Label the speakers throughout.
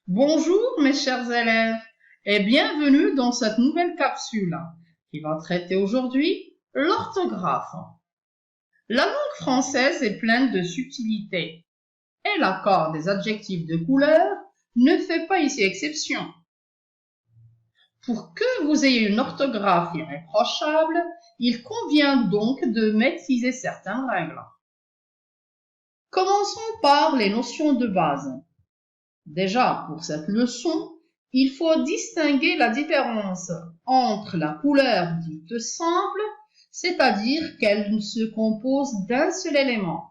Speaker 1: Bonjour mes chers élèves et bienvenue dans cette nouvelle capsule qui va traiter aujourd'hui l'orthographe. La langue française est pleine de subtilités et l'accord des adjectifs de couleur ne fait pas ici exception. Pour que vous ayez une orthographe irréprochable, il convient donc de maîtriser certaines règles. Commençons par les notions de base. Déjà, pour cette leçon, il faut distinguer la différence entre la couleur dite simple, c'est-à-dire qu'elle se compose d'un seul élément.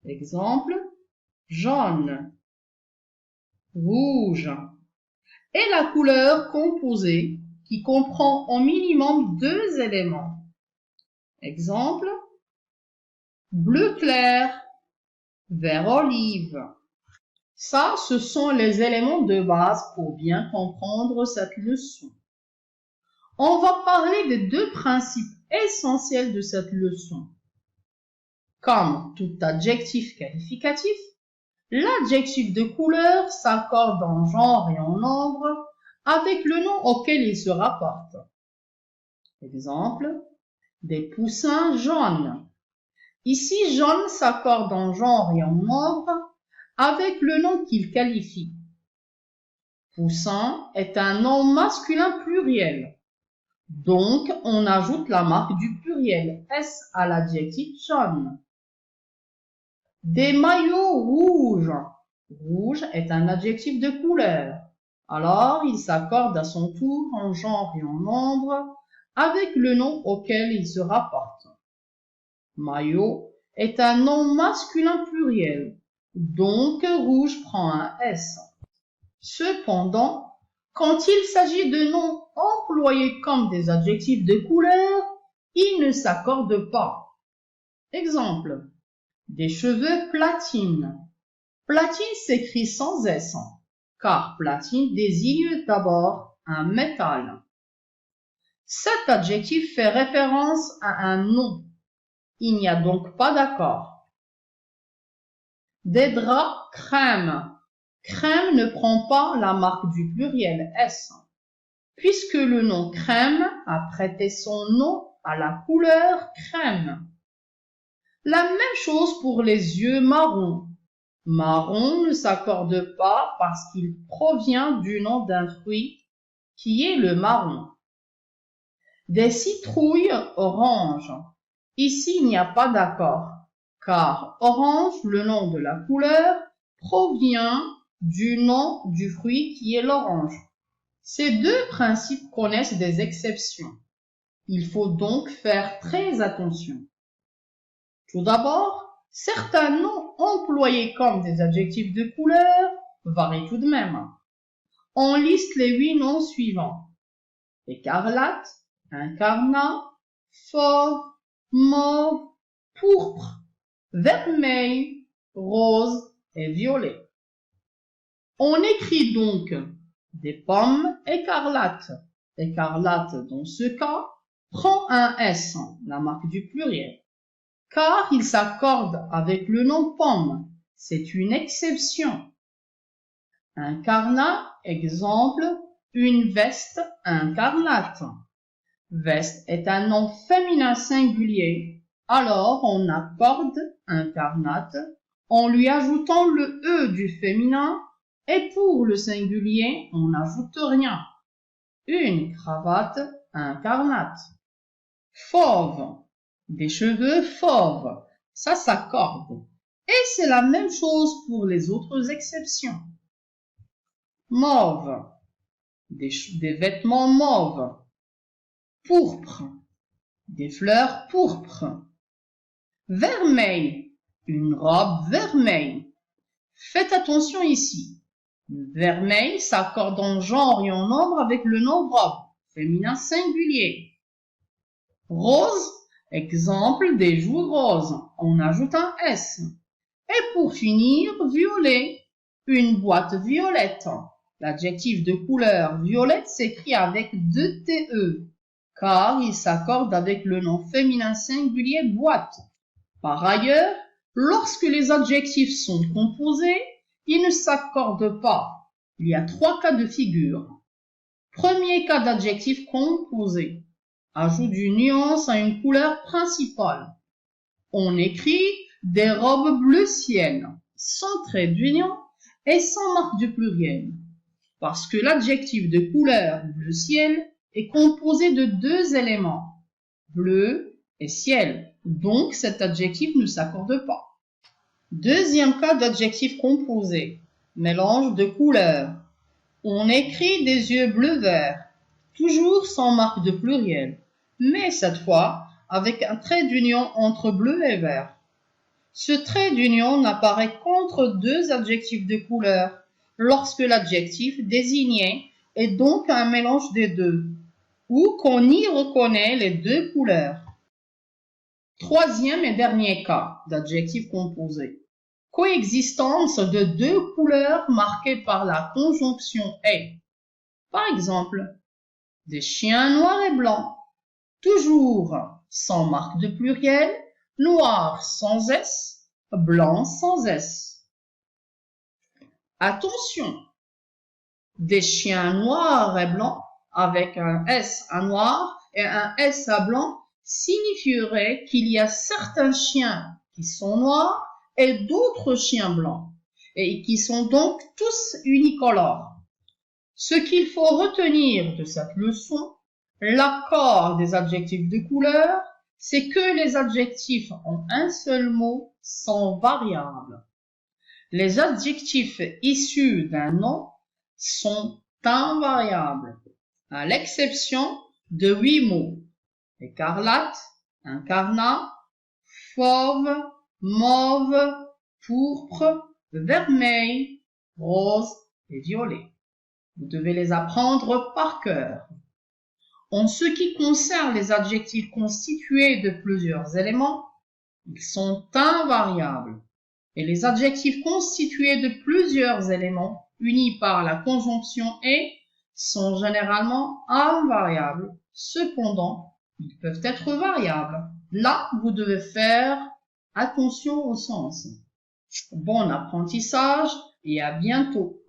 Speaker 1: Exemple, jaune, rouge. Et la couleur composée, qui comprend au minimum deux éléments. Exemple, bleu clair, vert olive. Ça, ce sont les éléments de base pour bien comprendre cette leçon. On va parler des deux principes essentiels de cette leçon. Comme tout adjectif qualificatif, l'adjectif de couleur s'accorde en genre et en nombre avec le nom auquel il se rapporte. Exemple, des poussins jaunes. Ici, jaune s'accorde en genre et en nombre avec le nom qu'il qualifie. Poussin est un nom masculin pluriel. Donc, on ajoute la marque du pluriel S à l'adjectif jaune. Des maillots rouges. Rouge est un adjectif de couleur. Alors, il s'accorde à son tour en genre et en nombre avec le nom auquel il se rapporte. Maillot est un nom masculin pluriel. Donc, rouge prend un S. Cependant, quand il s'agit de noms employés comme des adjectifs de couleur, ils ne s'accordent pas. Exemple, des cheveux platine. Platine s'écrit sans S, car platine désigne d'abord un métal. Cet adjectif fait référence à un nom. Il n'y a donc pas d'accord. Des draps crème. Crème ne prend pas la marque du pluriel S, puisque le nom crème a prêté son nom à la couleur crème. La même chose pour les yeux marrons. Marron ne s'accorde pas parce qu'il provient du nom d'un fruit qui est le marron. Des citrouilles orange. Ici, il n'y a pas d'accord, car orange, le nom de la couleur, provient du nom du fruit qui est l'orange. Ces deux principes connaissent des exceptions. Il faut donc faire très attention. Tout d'abord, certains noms employés comme des adjectifs de couleur varient tout de même. On liste les 8 noms suivants. Écarlate, incarnat, fauve, mauve, pourpre, vermeil, rose et violet. On écrit donc des pommes écarlates. Écarlate, dans ce cas, prend un S, la marque du pluriel, car il s'accorde avec le nom pomme. C'est une exception. Incarnat, exemple, une veste incarnate. Veste est un nom féminin singulier, alors on accorde incarnate en lui ajoutant le E du féminin et pour le singulier, on n'ajoute rien. Une cravate incarnate. Fauve, des cheveux fauves, ça s'accorde. Et c'est la même chose pour les autres exceptions. Mauve, des vêtements mauves. Pourpre, des fleurs pourpres. Vermeil, une robe vermeille. Faites attention ici. Vermeil s'accorde en genre et en nombre avec le nom robe, féminin singulier. Rose, exemple des joues roses, on ajoute un S. Et pour finir, violet, une boîte violette. L'adjectif de couleur violette s'écrit avec 2 TE, car il s'accorde avec le nom féminin singulier boîte. Par ailleurs, lorsque les adjectifs sont composés, ils ne s'accordent pas. Il y a 3 cas de figure. Premier cas d'adjectif composé. Ajout d'une nuance à une couleur principale. On écrit des robes bleu ciel, sans trait d'union et sans marque de pluriel. Parce que l'adjectif de couleur bleu ciel est composé de 2 éléments, bleu et ciel. Donc cet adjectif ne s'accorde pas. Deuxième cas d'adjectif composé, mélange de couleurs. On écrit des yeux bleu-vert, toujours sans marque de pluriel, mais cette fois avec un trait d'union entre bleu et vert. Ce trait d'union n'apparaît qu'entre 2 adjectifs de couleur, lorsque l'adjectif désigné est donc un mélange des deux, ou qu'on y reconnaît les 2 couleurs. Troisième et dernier cas d'adjectif composé. Coexistence de 2 couleurs marquées par la conjonction est. Par exemple, des chiens noirs et blancs, toujours sans marque de pluriel, noir sans S, blanc sans S. Attention, des chiens noirs et blancs avec un S à noir et un S à blanc signifierait qu'il y a certains chiens qui sont noirs et d'autres chiens blancs, et qui sont donc tous unicolores. Ce qu'il faut retenir de cette leçon, l'accord des adjectifs de couleur, c'est que les adjectifs en un seul mot sont variables. Les adjectifs issus d'un nom sont invariables, à l'exception de 8 mots. Écarlate, incarnat, fauve, mauve, pourpre, vermeil, rose et violet. Vous devez les apprendre par cœur. En ce qui concerne les adjectifs constitués de plusieurs éléments, ils sont invariables. Et les adjectifs constitués de plusieurs éléments, unis par la conjonction et, sont généralement invariables. Cependant, ils peuvent être variables. Là, vous devez faire attention au sens. Bon apprentissage et à bientôt.